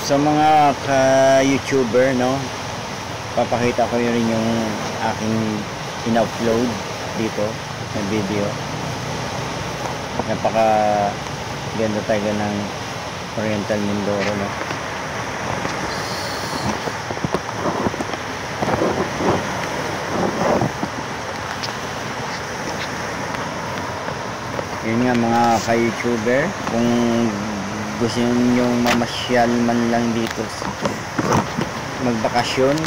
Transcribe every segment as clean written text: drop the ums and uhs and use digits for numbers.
Sa mga ka-YouTuber, no, papakita ko rin yung aking in-upload dito na video. Napaka ganda talaga ng Oriental Mindoro, no. Yun nga mga ka-YouTuber, kung gusto nyo mamasyal man lang dito, magbakasyon,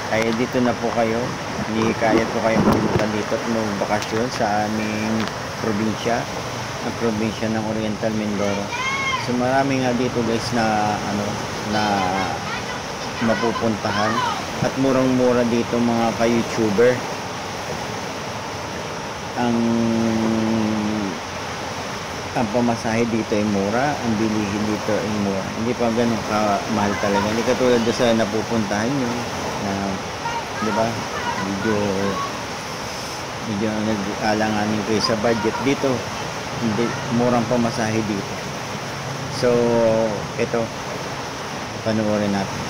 kaya dito na po kayo. Hindi kaya po kayo pumunta dito at magbakasyon sa aming probinsya, ang probinsya ng Oriental Mindoro. So marami nga dito guys na na mapupuntahan at murang-mura dito mga ka-YouTuber. Ang pamasahe dito ay mura, ang bilihin dito ay mura. Hindi pa ganun kamahal talaga. Hindi katulad doon sa napupuntahan nyo na, di ba, medyo nag-alanganin kayo sa budget. Dito, hindi, murang pamasahe dito. So, ito, panoorin natin.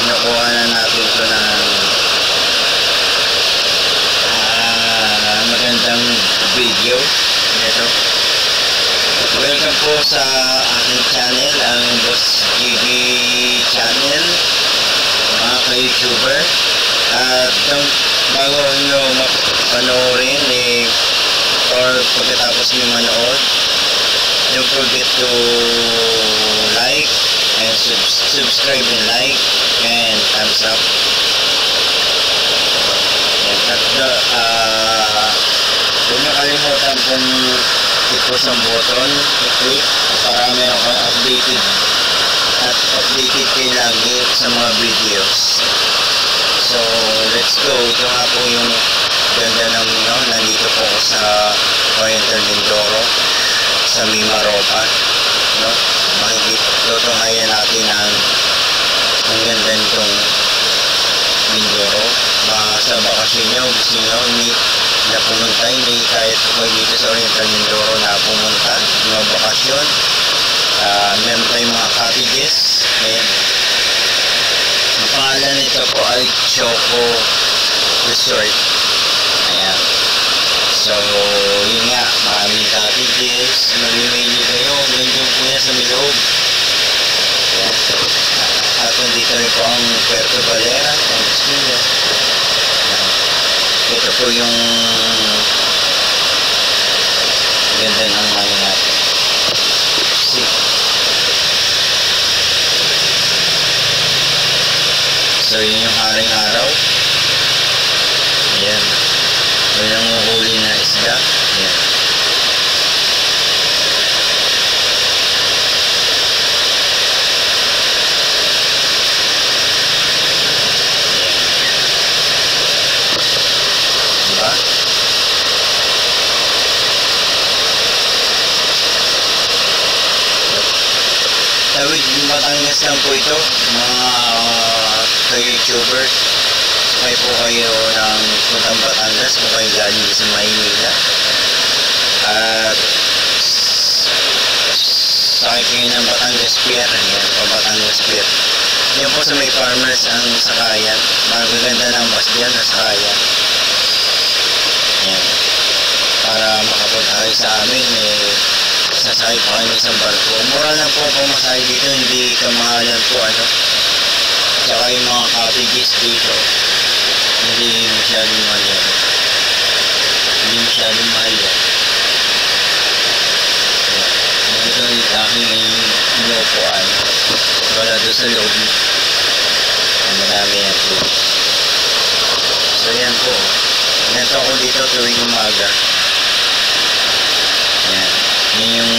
Nakuha na natin ito ng magandang video. Ito. Welcome po sa aking channel, ang Boss GB channel, mga ka-YouTuber. At bago nyo panoorin or pagkatapos nyo manood, don't forget to like and subscribe and like and thumbs up. At huwag nyo kalimutan kung i-push ang button, i-click para meron kang updated kayo lagi sa mga videos. So let's go. Ito nga po yung ganda ng nandito po ako sa Oriental Mindoro sa Mimaropa, no? Makikitutungayan natin ang ganda nitong Mindoro. Sa bakasyon nyo, gusto nyo na pumunta, hindi kahit po dito sa Oriental Mindoro na pumunta mga bakasyon. Meron tayong mga cottages. Ayan. Ang pangalan nito po ay Choco Resort. Ayan. So yun nga, maraming cottages. Mamimili kayo, ganyan po yan sa Miloob. Ayan. At nandito rin po ang Puerto Valera, ang Esquina. Ito po yung ganda ng ano natin. See? So yun yung haring araw. Ayan. Walang uhuli na isda. Ayan. Diba? Tawid Batangas lang po ito, mga ka-YouTuber. sakay po kayo ng puntang Batangas kung kayo galing sa Maynila. At sakay kayo ng Batangas Pier. Yan po, Batangas Pier. Yan po sa may farmers ang sakayan. Magaganda ng bus dyan na sakayan. Yan. Para makapunta kayo sa amin, sasakay pa kayo sa barko. Mura lang po pumasakay dito, hindi kamahalan po Tsaka yung mga cottages dito, hindi masyadong mahal yan. Hindi masyadong mahal yan. Ito yung aking inuupuan. Wala doon sa loob. Marami yan po. So yan po. Ganito ako dito tuwing umaga. Yan. Yan yung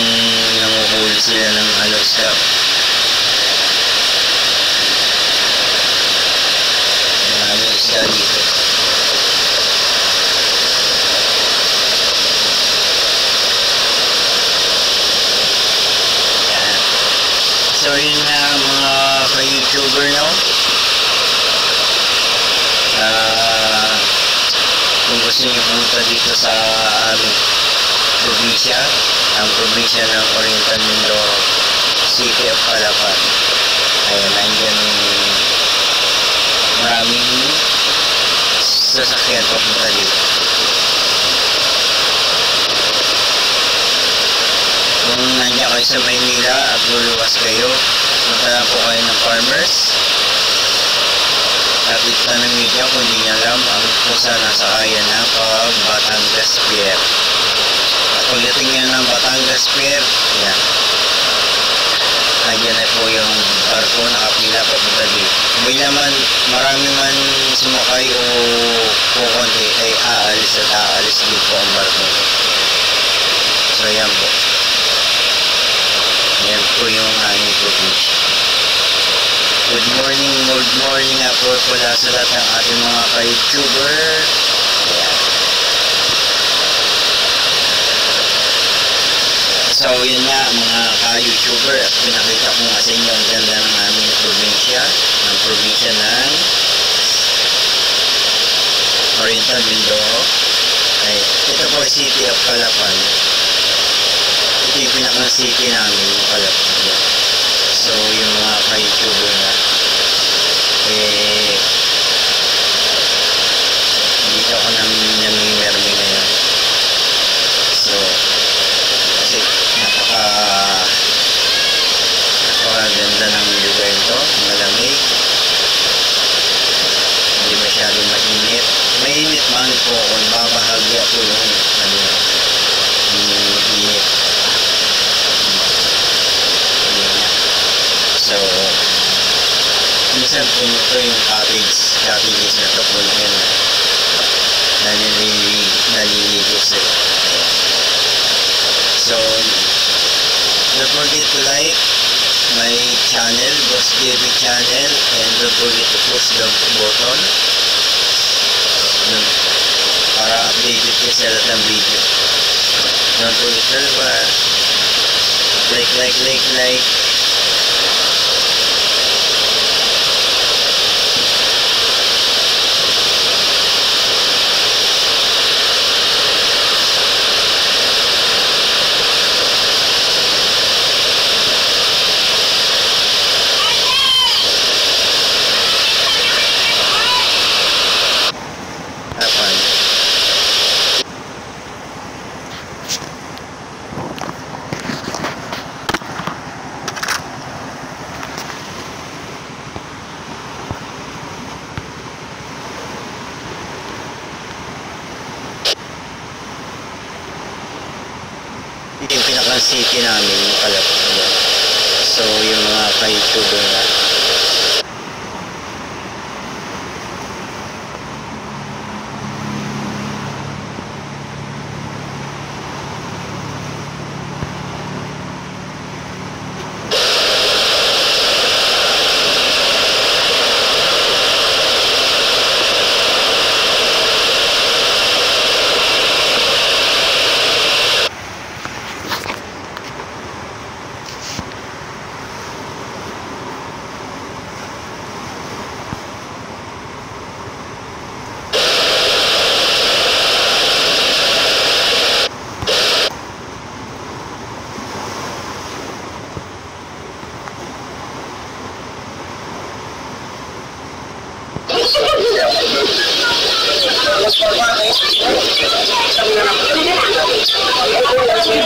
nanguhuli sila ng staff. Maraming isda dito. Yan. So yun nga mga ka-YouTuber no. Kung gusto nyo pumunta dito sa aming probinsya, ang probinsya ng Oriental Mindoro, City of Calapan. Ayun, nandiyan maraming sasakyan papunta dito. Kung nandiyan kayo sa Maynila at luluwas kayo, punta na po kayo ng farmers. At itanong nyo dyan kung hindi nyo alam kung saan nasakayan ng Batangas Pier. At pagdating nyo ng Batangas Pier, yan. Nandiyan na po yung barko nakapila papunta dito. May naman, marami man sumakay o kukunti ay aalis at aalis din po ang barko. So yan po. Yan po yung aming probinsya. Good morning nga po pala sa lahat ng ating mga ka-YouTuber. Ayan. So yun nga mga ka-YouTuber, at pinakita ko nga sa inyo ang ganda ng aming probinsya, ng probinsya ng Oriental Mindoro. Ay, ito po ay City of Calapan. Ito yung pinakang city namin, Calapan. So yung mga ka-YouTuber na dito ako namimermi ngayon. So kasi napakaganda ng lugar ito, malamig, hindi masyadong mainit. Mainit man po kung babahagya po yung init. So minsan po ito yung cottages na ito po yun naliligo sila. So don't forget to like my channel, Boss JB channel, and don't forget to push the button para updated kayo sa lahat ng video. Don't forget to like. Yung pinakang city namin yung Calapan. So yung mga ka-YouTuber na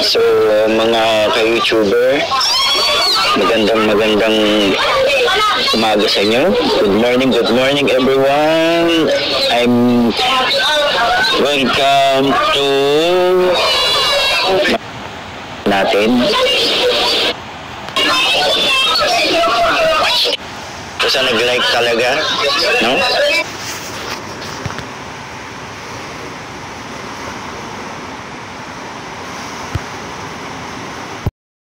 So, mga ka-YouTuber, magandang umaga sa inyo. Good morning everyone. I'm welcome to natin. Basta nag-like talaga, no?